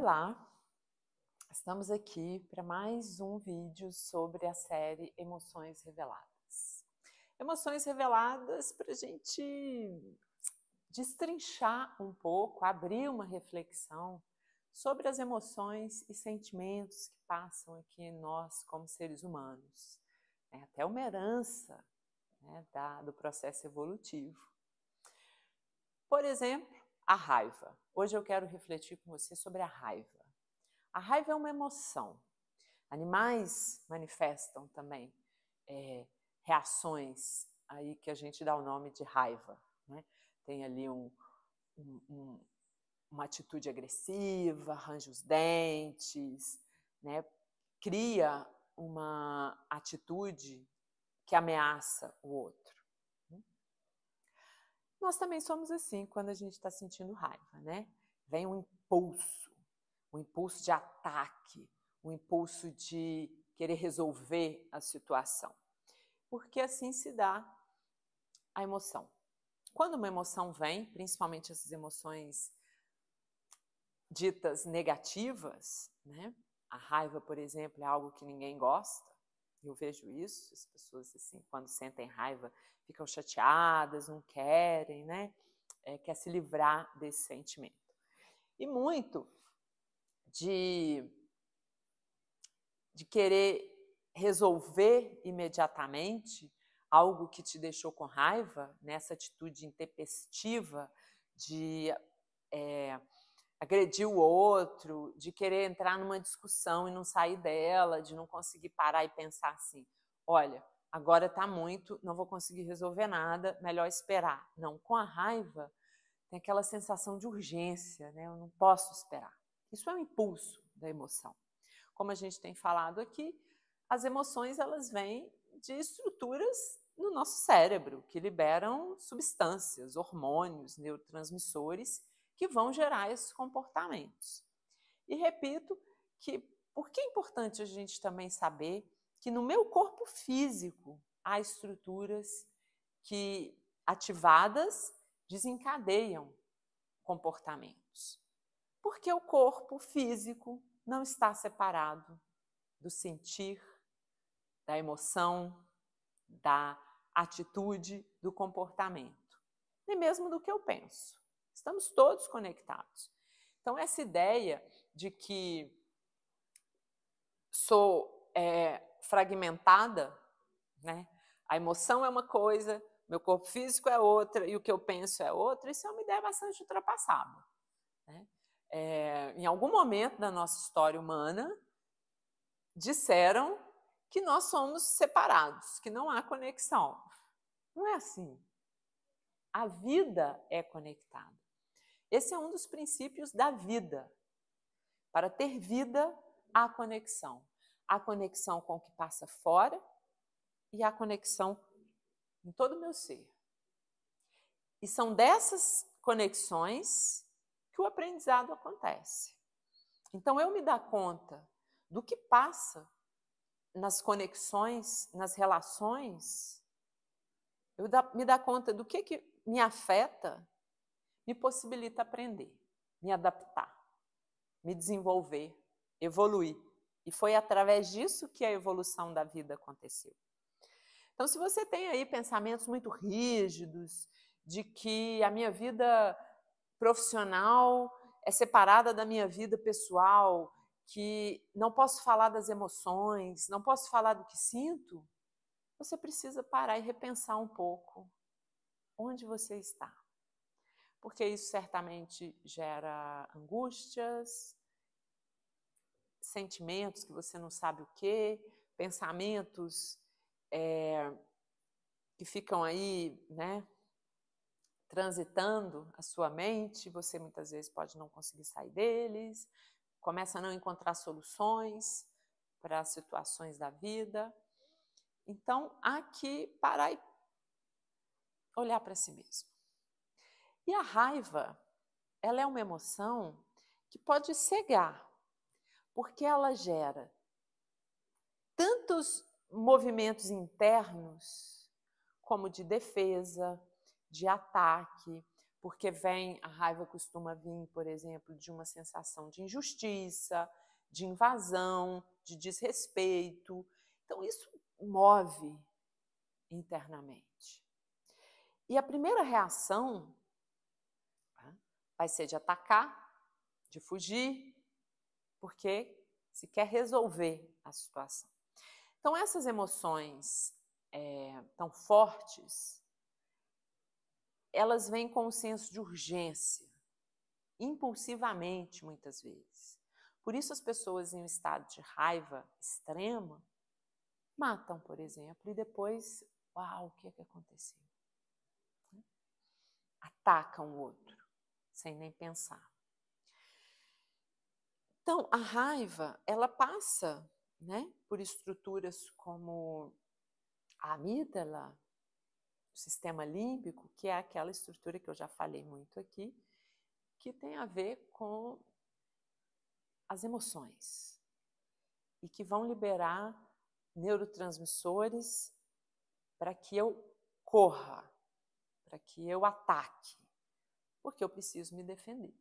Olá, estamos aqui para mais um vídeo sobre a série Emoções Reveladas. Emoções reveladas para a gente destrinchar um pouco, abrir uma reflexão sobre as emoções e sentimentos que passam aqui em nós como seres humanos. É até uma herança, né, do processo evolutivo. Por exemplo, a raiva. Hoje eu quero refletir com você sobre a raiva. A raiva é uma emoção. Animais manifestam também reações aí que a gente dá o nome de raiva, né? Tem ali uma atitude agressiva, arranja os dentes, né? Cria uma atitude que ameaça o outro. Nós também somos assim quando a gente está sentindo raiva, né? Vem um impulso de ataque, um impulso de querer resolver a situação. Porque assim se dá a emoção. Quando uma emoção vem, principalmente essas emoções ditas negativas, né? A raiva, por exemplo, é algo que ninguém gosta. Eu vejo isso, as pessoas assim, quando sentem raiva, ficam chateadas, não querem, né? Quer se livrar desse sentimento. E muito de querer resolver imediatamente algo que te deixou com raiva, nessa atitude intempestiva de agredir o outro, de querer entrar numa discussão e não sair dela, de não conseguir parar e pensar assim, olha, agora está muito, não vou conseguir resolver nada, melhor esperar. Não, com a raiva tem aquela sensação de urgência, né? Eu não posso esperar. Isso é um impulso da emoção. Como a gente tem falado aqui, as emoções elas vêm de estruturas no nosso cérebro que liberam substâncias, hormônios, neurotransmissores que vão gerar esses comportamentos. E repito que por que é importante a gente também saber que no meu corpo físico há estruturas que ativadas desencadeiam comportamentos. Porque o corpo físico não está separado do sentir, da emoção, da atitude, do comportamento, nem mesmo do que eu penso. Estamos todos conectados. Então, essa ideia de que sou fragmentada, né? A emoção é uma coisa, meu corpo físico é outra e o que eu penso é outra, isso é uma ideia bastante ultrapassada, né? Em algum momento da nossa história humana, disseram que nós somos separados, que não há conexão. Não é assim. A vida é conectada. Esse é um dos princípios da vida. Para ter vida, há conexão. Há conexão com o que passa fora e há conexão em todo o meu ser. E são dessas conexões que o aprendizado acontece. Então, eu me dar conta do que passa nas conexões, nas relações, eu me dar conta do que me afeta, me possibilita aprender, me adaptar, me desenvolver, evoluir. E foi através disso que a evolução da vida aconteceu. Então, se você tem aí pensamentos muito rígidos, de que a minha vida profissional é separada da minha vida pessoal, que não posso falar das emoções, não posso falar do que sinto, você precisa parar e repensar um pouco onde você está. Porque isso certamente gera angústias, sentimentos que você não sabe o quê, pensamentos que ficam aí, né, transitando a sua mente, você muitas vezes pode não conseguir sair deles, começa a não encontrar soluções para as situações da vida. Então, há que parar e olhar para si mesmo. E a raiva, ela é uma emoção que pode cegar, porque ela gera tantos movimentos internos, como de defesa, de ataque, porque a raiva costuma vir, por exemplo, de uma sensação de injustiça, de invasão, de desrespeito. Então, isso move internamente. E a primeira reação vai ser de atacar, de fugir, porque se quer resolver a situação. Então, essas emoções tão fortes, elas vêm com um senso de urgência, impulsivamente, muitas vezes. Por isso, as pessoas em um estado de raiva extrema matam, por exemplo, e depois, uau, o que é que aconteceu? Atacam o outro, sem nem pensar. Então, a raiva, ela passa, né, por estruturas como a amígdala, o sistema límbico, que é aquela estrutura que eu já falei muito aqui, que tem a ver com as emoções e que vão liberar neurotransmissores para que eu corra, para que eu ataque, porque eu preciso me defender.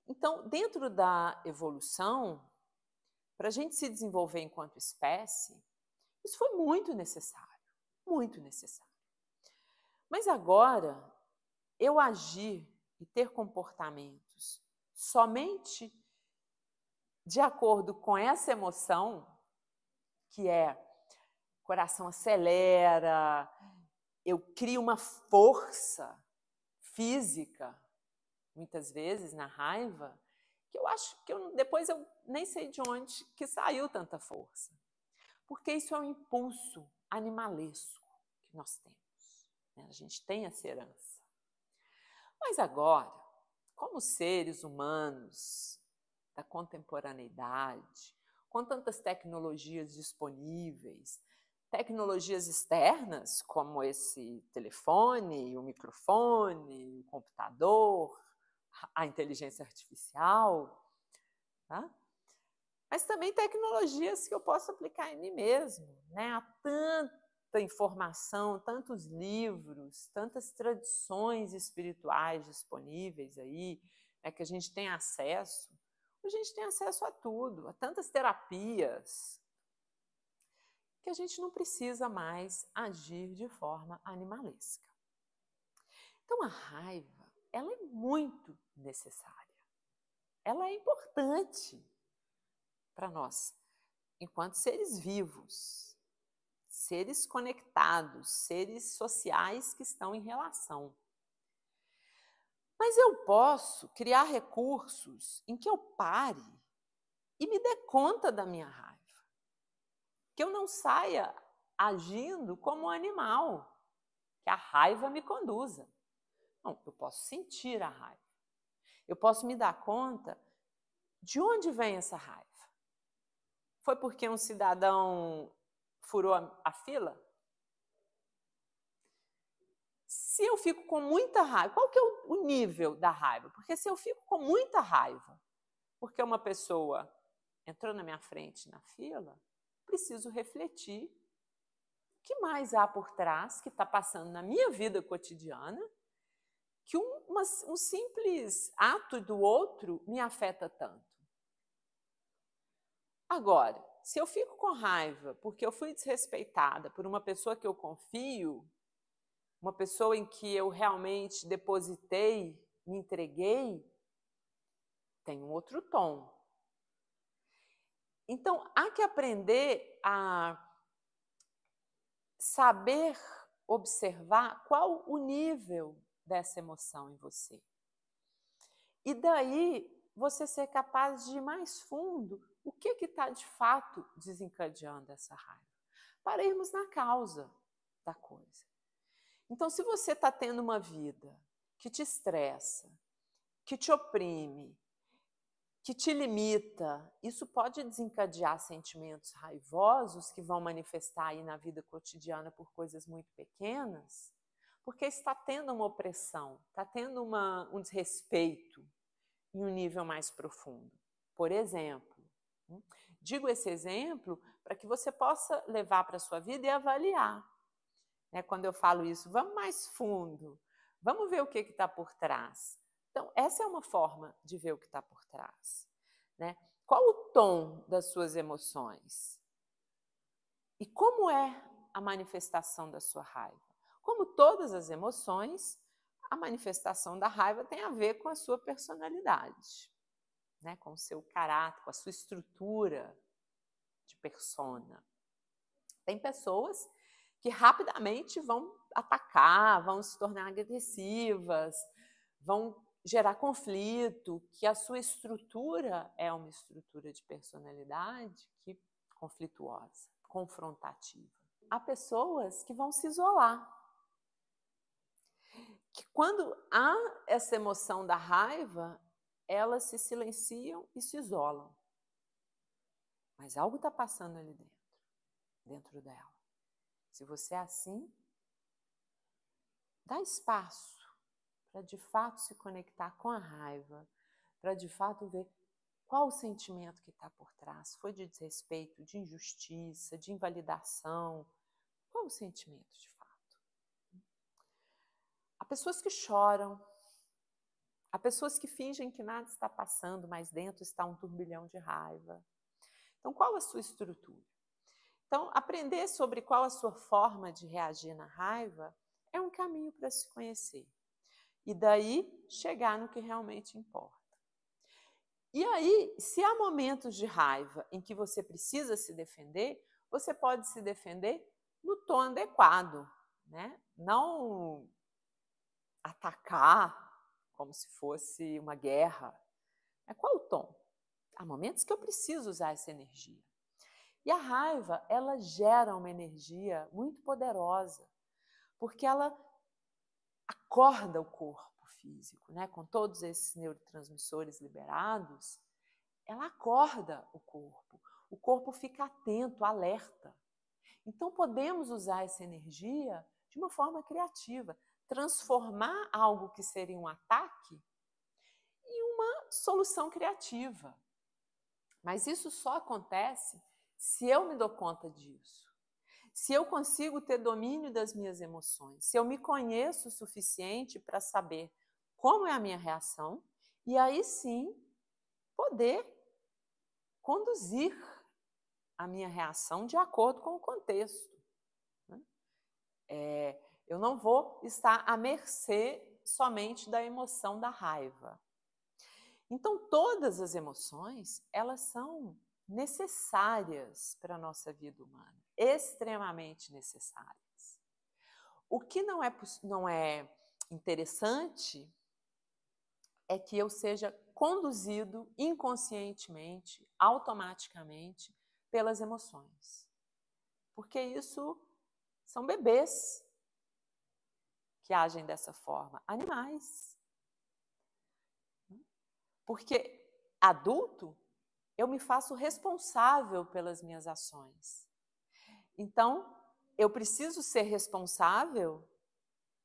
Então, dentro da evolução, para a gente se desenvolver enquanto espécie, isso foi muito necessário, muito necessário. Mas agora, eu agir e ter comportamentos somente de acordo com essa emoção, que é coração acelera, eu crio uma força física, muitas vezes na raiva, que eu acho que depois eu nem sei de onde que saiu tanta força. Porque isso é um impulso animalesco que nós temos, né? A gente tem essa herança. Mas agora, como seres humanos da contemporaneidade, com tantas tecnologias disponíveis, tecnologias externas, como esse telefone, o microfone, o computador, a inteligência artificial, tá? Mas também tecnologias que eu posso aplicar em mim mesmo, né? Há tanta informação, tantos livros, tantas tradições espirituais disponíveis aí, né, que a gente tem acesso. A gente tem acesso a tudo, a tantas terapias, que a gente não precisa mais agir de forma animalesca. Então, a raiva, ela é muito necessária. Ela é importante para nós, enquanto seres vivos, seres conectados, seres sociais que estão em relação. Mas eu posso criar recursos em que eu pare e me dê conta da minha raiva. Que eu não saia agindo como um animal, que a raiva me conduza. Não, eu posso sentir a raiva. Eu posso me dar conta de onde vem essa raiva. Foi porque um cidadão furou a fila? Se eu fico com muita raiva, qual que é o nível da raiva? Porque se eu fico com muita raiva, porque uma pessoa entrou na minha frente na fila, preciso refletir o que mais há por trás que está passando na minha vida cotidiana, que um simples ato do outro me afeta tanto. Agora, se eu fico com raiva porque eu fui desrespeitada por uma pessoa que eu confio, uma pessoa em que eu realmente depositei, me entreguei, tem um outro tom. Então, há que aprender a saber observar qual o nível dessa emoção em você. E daí, você ser capaz de ir mais fundo, o que está de fato desencadeando essa raiva? Para irmos na causa da coisa. Então, se você está tendo uma vida que te estressa, que te oprime, que te limita, isso pode desencadear sentimentos raivosos que vão manifestar aí na vida cotidiana por coisas muito pequenas, porque está tendo uma opressão, está tendo um desrespeito em um nível mais profundo. Por exemplo, digo esse exemplo para que você possa levar para a sua vida e avaliar. Quando eu falo isso, vamos mais fundo, Vamos ver o que está por trás. Então, essa é uma forma de ver o que está por trás, né? Qual o tom das suas emoções? E como é a manifestação da sua raiva? Como todas as emoções, a manifestação da raiva tem a ver com a sua personalidade, né? Com o seu caráter, com a sua estrutura de persona. Tem pessoas que rapidamente vão atacar, vão se tornar agressivas, vão gerar conflito, que a sua estrutura é uma estrutura de personalidade que conflituosa, confrontativa. Há pessoas que vão se isolar, que quando há essa emoção da raiva, elas se silenciam e se isolam. Mas algo está passando ali dentro dela. Se você é assim, dá espaço para de fato se conectar com a raiva, para de fato ver qual o sentimento que está por trás. Foi de desrespeito, de injustiça, de invalidação? Qual o sentimento de fato? Há pessoas que choram, há pessoas que fingem que nada está passando, mas dentro está um turbilhão de raiva. Então, qual a sua estrutura? Então, aprender sobre qual a sua forma de reagir na raiva é um caminho para se conhecer. E daí, chegar no que realmente importa. E aí, se há momentos de raiva em que você precisa se defender, você pode se defender no tom adequado, né? Não atacar como se fosse uma guerra. Qual o tom? Há momentos que eu preciso usar essa energia. E a raiva, ela gera uma energia muito poderosa, porque ela acorda o corpo físico, né? Com todos esses neurotransmissores liberados, ela acorda o corpo. O corpo fica atento, alerta. Então, podemos usar essa energia de uma forma criativa, transformar algo que seria um ataque em uma solução criativa. Mas isso só acontece se eu me dou conta disso. Se eu consigo ter domínio das minhas emoções, se eu me conheço o suficiente para saber como é a minha reação, e aí sim poder conduzir a minha reação de acordo com o contexto. Eu não vou estar à mercê somente da emoção da raiva. Então, todas as emoções, elas são necessárias para a nossa vida humana, extremamente necessárias. O que não é interessante é que eu seja conduzido inconscientemente, automaticamente, pelas emoções. Porque isso são bebês que agem dessa forma, animais. Porque adulto, eu me faço responsável pelas minhas ações. Então, eu preciso ser responsável,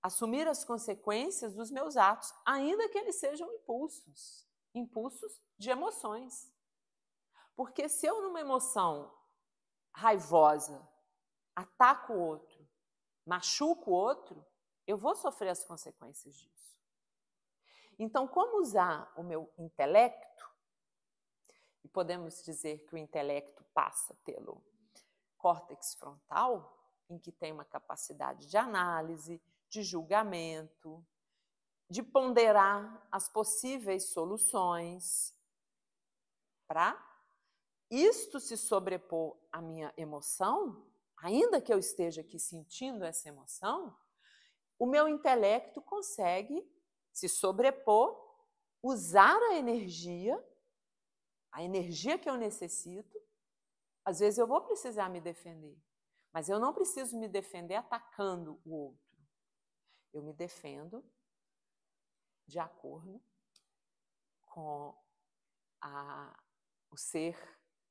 assumir as consequências dos meus atos, ainda que eles sejam impulsos de emoções. Porque se eu, numa emoção raivosa, ataco o outro, machuco o outro, eu vou sofrer as consequências disso. Então, como usar o meu intelecto, e podemos dizer que o intelecto passa pelo córtex frontal, em que tem uma capacidade de análise, de julgamento, de ponderar as possíveis soluções, para isto se sobrepor à minha emoção, ainda que eu esteja aqui sentindo essa emoção, o meu intelecto consegue se sobrepor, usar a energia que eu necessito. Às vezes eu vou precisar me defender, mas eu não preciso me defender atacando o outro. Eu me defendo de acordo com o ser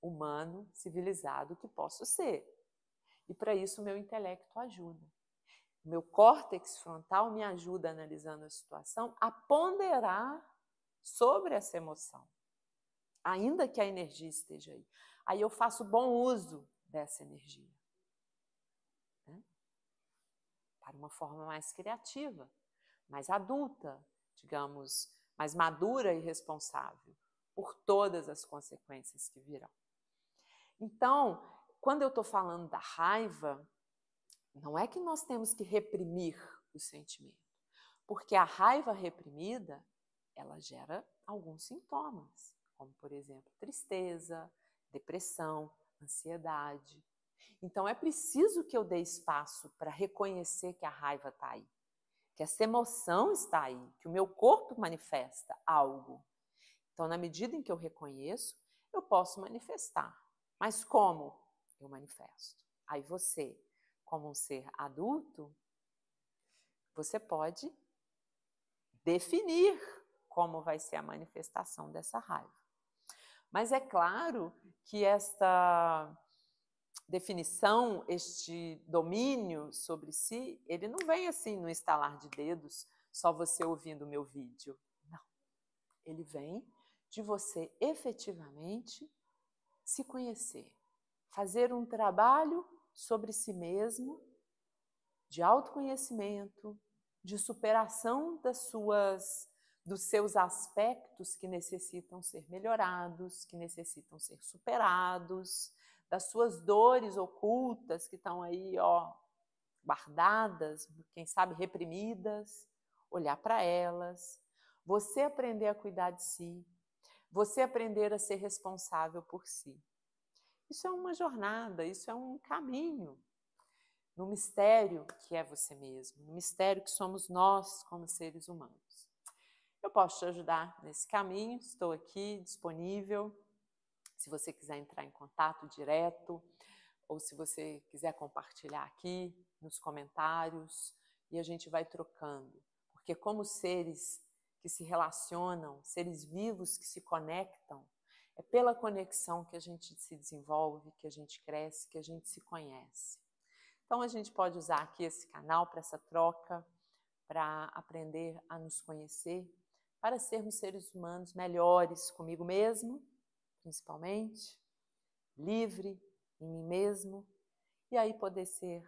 humano civilizado que posso ser. E para isso o meu intelecto ajuda. O meu córtex frontal me ajuda, analisando a situação, a ponderar sobre essa emoção, ainda que a energia esteja aí. Aí eu faço bom uso dessa energia, né? Para uma forma mais criativa. mais adulta, digamos, mais madura e responsável por todas as consequências que virão. Então, quando eu estou falando da raiva, não é que nós temos que reprimir o sentimento, porque a raiva reprimida, ela gera alguns sintomas, como, por exemplo, tristeza, depressão, ansiedade. Então, é preciso que eu dê espaço para reconhecer que a raiva está aí, que essa emoção está aí, que o meu corpo manifesta algo. Então, na medida em que eu reconheço, eu posso manifestar. Mas como eu manifesto? Aí você, como um ser adulto, você pode definir como vai ser a manifestação dessa raiva. Mas é claro que esta definição, este domínio sobre si, ele não vem assim no estalar de dedos, só você ouvindo o meu vídeo. Não. Ele vem de você efetivamente se conhecer, fazer um trabalho sobre si mesmo, de autoconhecimento, de superação dos seus aspectos que necessitam ser melhorados, que necessitam ser superados, das suas dores ocultas que estão aí, guardadas, quem sabe reprimidas, olhar para elas, você aprender a cuidar de si, você aprender a ser responsável por si. Isso é uma jornada, isso é um caminho no mistério que é você mesmo, no mistério que somos nós como seres humanos. Eu posso te ajudar nesse caminho, estou aqui disponível, se você quiser entrar em contato direto, ou se você quiser compartilhar aqui nos comentários, e a gente vai trocando. Porque como seres que se relacionam, seres vivos que se conectam, é pela conexão que a gente se desenvolve, que a gente cresce, que a gente se conhece. Então, a gente pode usar aqui esse canal para essa troca, para aprender a nos conhecer, para sermos seres humanos melhores comigo mesmo, principalmente, livre em mim mesmo, e aí poder ser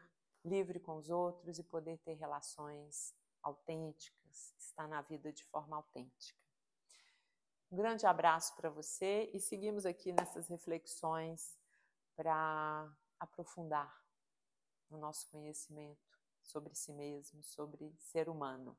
livre com os outros e poder ter relações autênticas, estar na vida de forma autêntica. Um grande abraço para você e seguimos aqui nessas reflexões para aprofundar o nosso conhecimento sobre si mesmo, sobre ser humano.